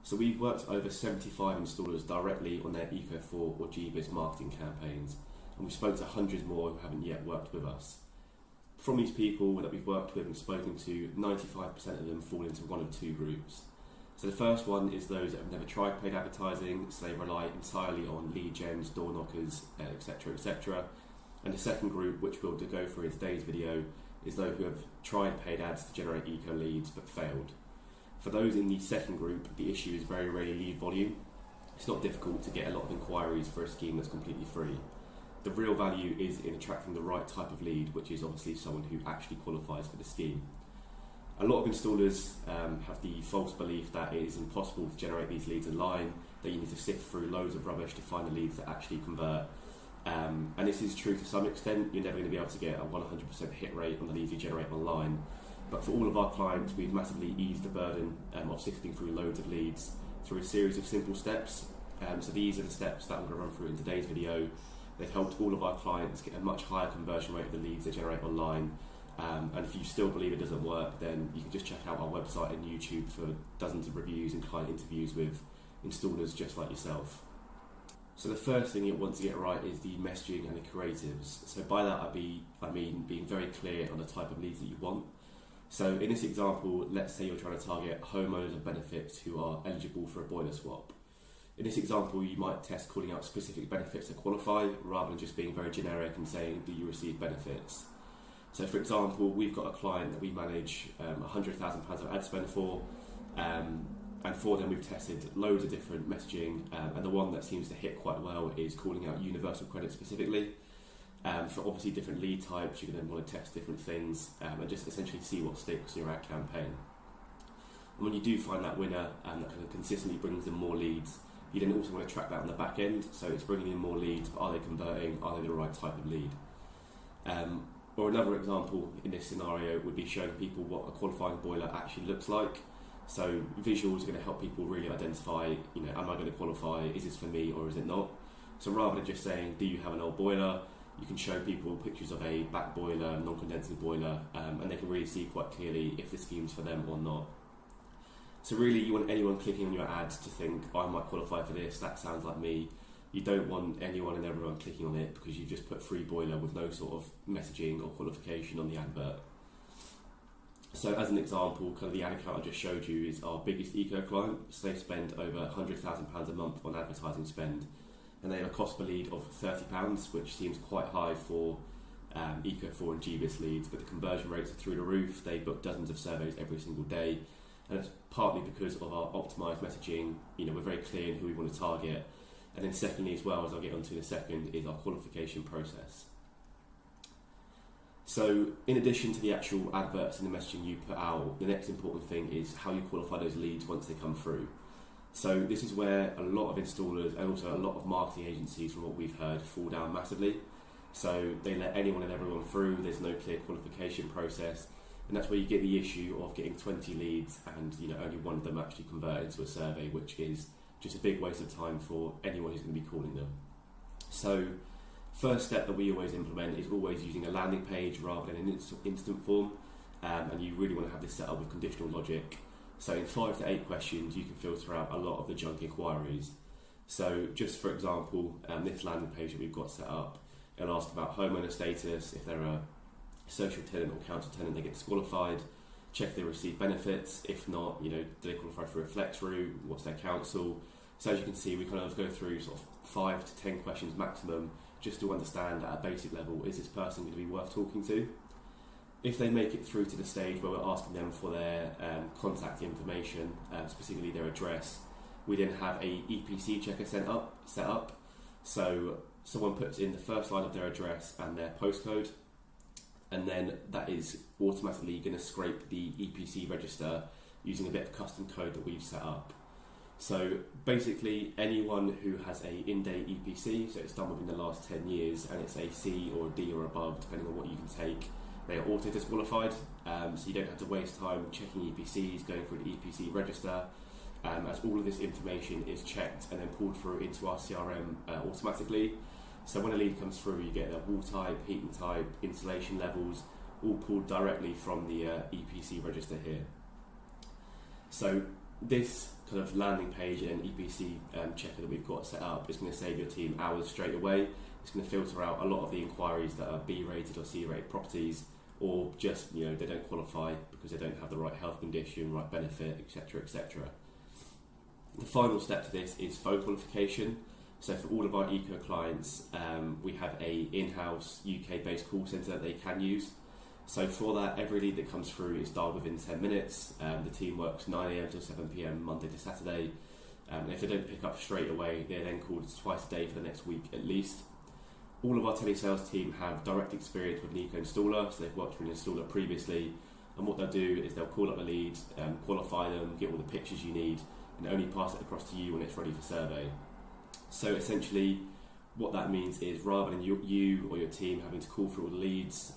So we've worked with over 75 installers directly on their ECO4 or GBIS marketing campaigns, and we've spoken to hundreds more who haven't yet worked with us. From these people that we've worked with and spoken to, 95% of them fall into one of two groups. So the first one is those that have never tried paid advertising, so they rely entirely on lead gens, door knockers, etc, etc. And the second group, which we'll go through in today's video, is those who have tried paid ads to generate eco leads but failed. For those in the second group, the issue is very rarely lead volume. It's not difficult to get a lot of inquiries for a scheme that's completely free. The real value is in attracting the right type of lead, which is obviously someone who actually qualifies for the scheme. A lot of installers have the false belief that it is impossible to generate these leads online, that you need to sift through loads of rubbish to find the leads that actually convert. And this is true to some extent. You're never going to be able to get a 100% hit rate on the leads you generate online. But for all of our clients, we've massively eased the burden of sifting through loads of leads through a series of simple steps. So these are the steps that I'm going to run through in today's video. They've helped all of our clients get a much higher conversion rate of the leads they generate online. And if you still believe it doesn't work, then you can just check out our website and YouTube for dozens of reviews and client interviews with installers just like yourself. So the first thing you want to get right is the messaging and the creatives. So by that I mean being very clear on the type of leads that you want. So in this example, let's say you're trying to target homeowners of benefits who are eligible for a boiler swap. In this example, you might test calling out specific benefits that qualify rather than just being very generic and saying, do you receive benefits? So for example, we've got a client that we manage £100,000 of ad spend for, and for them we've tested loads of different messaging, and the one that seems to hit quite well is calling out universal credit specifically. For obviously different lead types, you can then want to test different things and just essentially see what sticks in your ad campaign. And when you do find that winner and that kind of consistently brings in more leads, you then also want to track that on the back end. So it's bringing in more leads, but are they converting? Are they the right type of lead? Or another example in this scenario would be showing people what a qualifying boiler actually looks like. So visuals are going to help people really identify, am I going to qualify? Is this for me or is it not? So rather than just saying, do you have an old boiler? You can show people pictures of a back boiler, non-condensing boiler, and they can really see quite clearly if the scheme's for them or not. So really you want anyone clicking on your ads to think, I might qualify for this, that sounds like me. You don't want anyone and everyone clicking on it because you just put free boiler with no sort of messaging or qualification on the advert. So as an example, kind of the ad account I just showed you is our biggest eco client. So they spend over £100,000 a month on advertising spend, and they have a cost per lead of £30, which seems quite high for ECO4 and GBIS leads, but the conversion rates are through the roof. They book dozens of surveys every single day, and it's partly because of our optimised messaging. We're very clear in who we want to target. And then secondly as well, as I'll get onto in a second, is our qualification process. So in addition to the actual adverts and the messaging you put out, the next important thing is how you qualify those leads once they come through. So this is where a lot of installers and also a lot of marketing agencies, from what we've heard, fall down massively. So they let anyone and everyone through, there's no clear qualification process, and that's where you get the issue of getting 20 leads and only one of them actually convert into a survey, which is just a big waste of time for anyone who's going to be calling them. So first step that we always implement is always using a landing page rather than an instant form, and you really want to have this set up with conditional logic. So in 5 to 8 questions you can filter out a lot of the junk inquiries. So just for example, this landing page that we've got set up, it'll ask about homeowner status, if they're a social tenant or council tenant they get disqualified, check if they receive benefits, if not, do they qualify for a flex route, what's their council. So as you can see, we kind of go through sort of 5 to 10 questions maximum just to understand at a basic level, is this person going to be worth talking to? If they make it through to the stage where we're asking them for their contact information, specifically their address, we then have a EPC checker set up. So someone puts in the first line of their address and their postcode, and then that is automatically going to scrape the EPC register using a bit of custom code that we've set up. So basically anyone who has a in-date EPC, so it's done within the last 10 years and it's a C or a D or above, depending on what you can take, they are auto-disqualified, so you don't have to waste time checking EPCs, going through the EPC register, as all of this information is checked and then pulled through into our CRM automatically. So when a lead comes through, you get their wall type, heating type, insulation levels, all pulled directly from the EPC register here. So this kind of landing page and EPC checker that we've got set up is going to save your team hours straight away. It's going to filter out a lot of the inquiries that are B-rated or C-rated properties, or just, you know, they don't qualify because they don't have the right health condition, right benefit, etc., etc. The final step to this is phone qualification. So for all of our eco clients, we have a in-house UK-based call centre that they can use. So for that, every lead that comes through is dialed within 10 minutes. The team works 9 AM till 7 PM Monday to Saturday. And if they don't pick up straight away, they're then called twice a day for the next week at least. All of our telesales team have direct experience with an eco installer, so they've worked with an installer previously. And what they'll do is they'll call up the leads, qualify them, get all the pictures you need, and only pass it across to you when it's ready for survey. So essentially, what that means is rather than you or your team having to call through all the leads,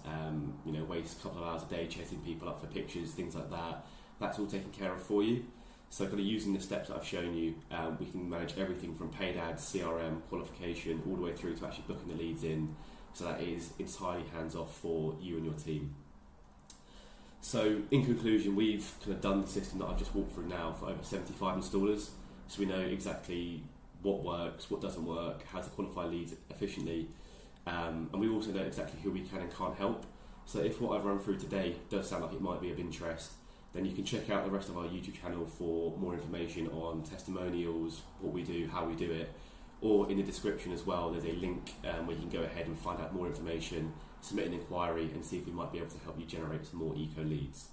waste a couple of hours a day chasing people up for pictures, things like that, that's all taken care of for you. So kind of using the steps that I've shown you, we can manage everything from paid ads, CRM, qualification, all the way through to actually booking the leads in. So that is entirely hands-off for you and your team. So in conclusion, we've kind of done the system that I've just walked through now for over 75 installers. So we know exactly what works, what doesn't work, how to qualify leads efficiently, and we also know exactly who we can and can't help. So if what I've run through today does sound like it might be of interest, then you can check out the rest of our YouTube channel for more information on testimonials, what we do, how we do it, or in the description as well there's a link where you can go ahead and find out more information, submit an inquiry and see if we might be able to help you generate some more eco leads.